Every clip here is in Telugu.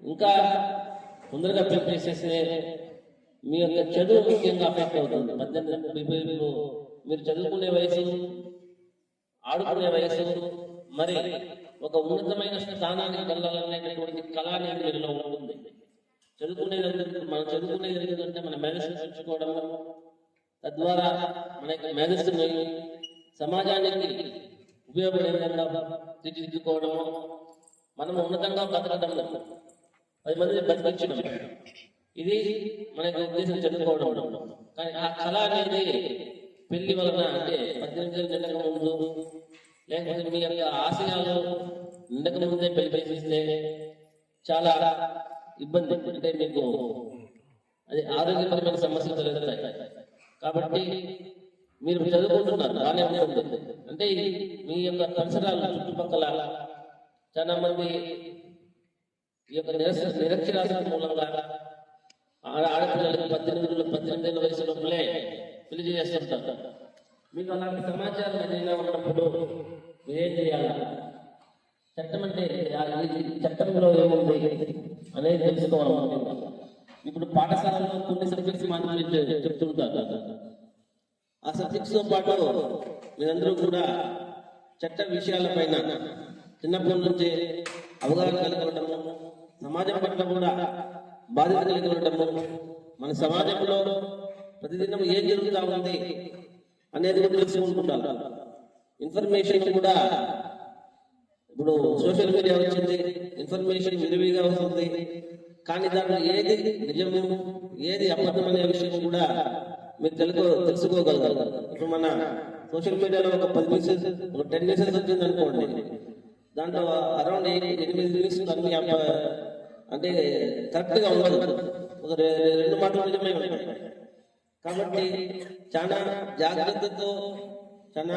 ఇంకా తొందరగా అప్లై చేసేస్తే మీ యొక్క చదువు ముఖ్యంగా అఫెక్ట్ అవుతుంది. 18 మీరు చదువుకునే వయసు, ఆడుకునే వయసు, మరి ఒక ఉన్నతమైన స్థానానికి వెళ్ళాలనేటటువంటి కళ అనేది మీలో ఉంటుంది. మనం చదువుకునేది ఎందుకంటే మన మేధస్సును పెంచుకోవడము, తద్వారా మన యొక్క మేధస్సుని సమాజానికి ఉపయోగపడే విధంగా తీర్చిదిద్దుకోవడము, మనము ఉన్నతంగా బతకడం, 10 మందిని బతికించడం, ఇది మన యొక్క ఉద్దేశం చదువుకోవడం. కానీ ఆ కళ అనేది పెళ్లి వలన, అంటే 18 ఏళ్ళు నిండక ముందు, లేకపోతే మీ యొక్క ఆశయాలు నిండక ముందే పెళ్లి చేస్తే చాలా ఇబ్బంది. అంటే మీకు అది ఆరోగ్యపరమైన సమస్యలు కలుగుతాయి. కాబట్టి మీరు చదువుకుంటున్నారు, బాగానే ఉంటుంది. అంటే మీ యొక్క పరిసరాలు చుట్టుపక్కల చాలా మంది ఈ యొక్క నిరక్షరాస్యత మూలంగా ఆడపిల్లలకు 18 ఏళ్ళ వయసు లోపలే పెళ్లి చేస్తుంటారు. మీకు అలాంటి సమాచారం ఏదైనా ఉన్నప్పుడు మీరేం చేయాలి? చట్టం అంటే చట్టంలో ఏముంది అనేది తెలుసుకోవాలి. ఇప్పుడు పాఠశాలలో కొన్ని సబ్జెక్ట్స్ మాత్రమే చెప్తుంటారు. ఆ సబ్జెక్ట్స్తో పాటు మీరందరూ కూడా చట్ట విషయాలపైన చిన్నప్పటి నుంచి అవగాహన కలిగి ఉండటము, సమాజం పట్ల కూడా బాధ్యత కలిగి ఉండటము, మన సమాజంలో ప్రతిదినం ఏం జరుగుతూ ఉంది అనేది కూడా తెలుసుకుంటున్నారు. ఇన్ఫర్మేషన్ కూడా ఇప్పుడు సోషల్ మీడియా వచ్చింది, ఇన్ఫర్మేషన్ విరివిగా వస్తుంది. కానీ దాంట్లో ఏది నిజము, ఏది అబద్ధం అనే విషయం కూడా మీరు తెలుసుకోగలగాలి. ఇప్పుడు మన సోషల్ మీడియాలో ఒక 10 మెసేజ్, ఒక 10 మెసేజ్ వచ్చింది అనుకోండి, దాంట్లో అరౌండ్ 8 న్యూస్ అన్ని అంటే కరెక్ట్గా ఉండదు, ఒక 2 మాటలు నిజమే ఉంటాయి. కాబట్టి చాలా జాగ్రత్తతో, చాలా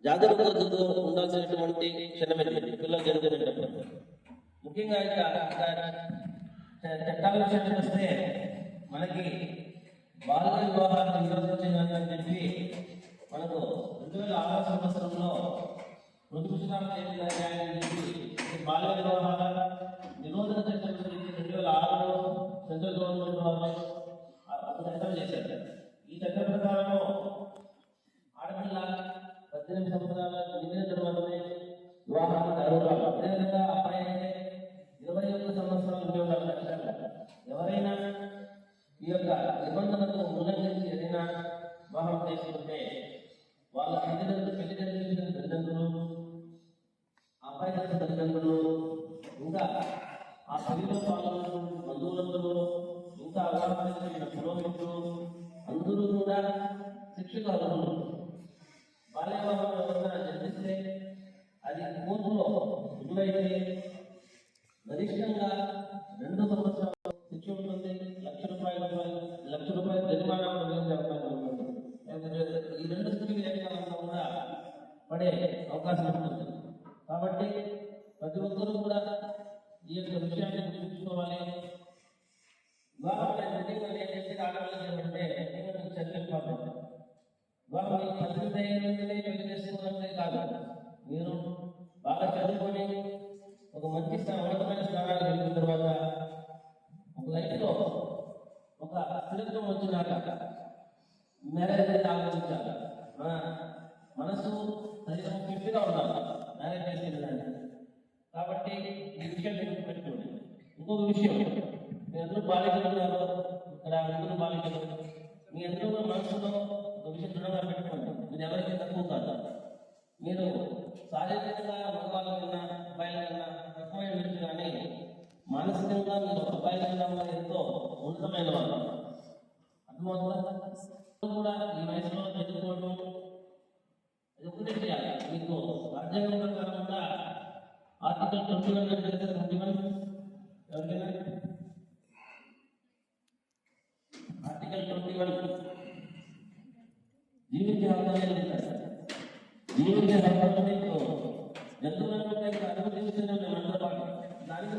జాగ్రత్తతో ఉండాల్సినటువంటి క్షణమే పిల్లలు జరుగుతున్నప్పుడు. ముఖ్యంగా చట్టాల విషయానికి వస్తే మనకి బాల్య వివాహాలను నిరోధించాలని చెప్పి మనకు 2006 సంవత్సరంలో రుతుపుష్పాలు చేయాలని చెప్పి బాల్య వివాహాల నిరోధక చట్టం గురించి 2006లో సెంట్రల్ గవర్నమెంట్ వాళ్ళు చట్టం చేశారు. ఈ చట్టం ప్రకారం ఆడపిల్ల 18 సంవత్సరాల నిండిన తర్వాతనే వివాహానికి అర్హురాలు. అదేవిధంగా అబ్బాయి అయితే 21 సంవత్సరాలు ఉద్యోగాలు లక్ష్యాలు. ఎవరైనా ఈ యొక్క నిబంధనలకు ఉల్లంఘించి ఏదైనా వివాహం చేసుకుంటే వాళ్ళ తల్లిదండ్రులు, అబ్బాయి తల్లిదండ్రులు, ఇంకా ఆ పెళ్లిలో పాల్గొన్న బంధువులందరూ, ఇంకా అవగాహన పురోహితులు అందరూ కూడా శిక్షకు అర్హులు. బాల్య వివాహం ఎవరైనా జరిపిస్తే అది కోర్టులో రుజువైతే గరిష్టంగా 2 సంవత్సరాలు శిక్ష ఉంటుంది, లక్ష రూపాయలు జరిమానా ఉంటుంది. ఈ 2 స్థితికి లేఖనాలను కూడా పడే అవకాశం ఉంటుంది. కాబట్టి ప్రతి ఒక్కరూ కూడా ఈ యొక్క విషయాన్ని గుర్తుంచుకోవాలి. వివాహం ఆడవాళ్ళంటే చర్చించాలి. వివాహం 18 ఏళ్ళ పెళ్లి చేసుకోవాలంటే కాదు, మీరు బాగా చదువుకొని ఒక మంచి ఉన్నతమైన స్థానానికి వెళ్ళిన తర్వాత ఒక లైఫ్లో ఒక స్థిరత్వం వచ్చినాక మ్యారేజ్ అనేది ఆలోచించాలి. మన మనసు శరీరం ఫిట్గా ఉండాలి మ్యారేజ్ చేసేదాన్ని. కాబట్టి ఈ విషయం పెట్టుకోండి. ఇంకొక విషయం, మీ అందరూ బాలికలు ఉన్నారు, ఇక్కడ అందరూ బాలికలు, మీ అందరూ మనసులో ఒక విషయం దృఢంగా పెట్టుకోండి. మీరు ఎవరికి తక్కువ కాదు. మీరు శారీరకంగా మగవాళ్ళ కన్నా అబ్బాయిల కన్నా తక్కువైన వ్యక్తి, కానీ మానసికంగా మీరు అబ్బాయిల కన్నా ఎంతో ఉన్నతమైన వాళ్ళు. అర్థమవుతుందా? కూడా ఈ వయసులో చదువుకోవడం అది ఒకటే చేయాలి. మీకు రాజ్యాంగం ప్రకారం కూడా ఆర్టికల్ 21 ఎవరికైనా ఆర్టికల్ 21 జీవించే హక్కు అనేది ఉంటుంది. జీవించే హక్కు జంతువులను అనుమతించిన దానికి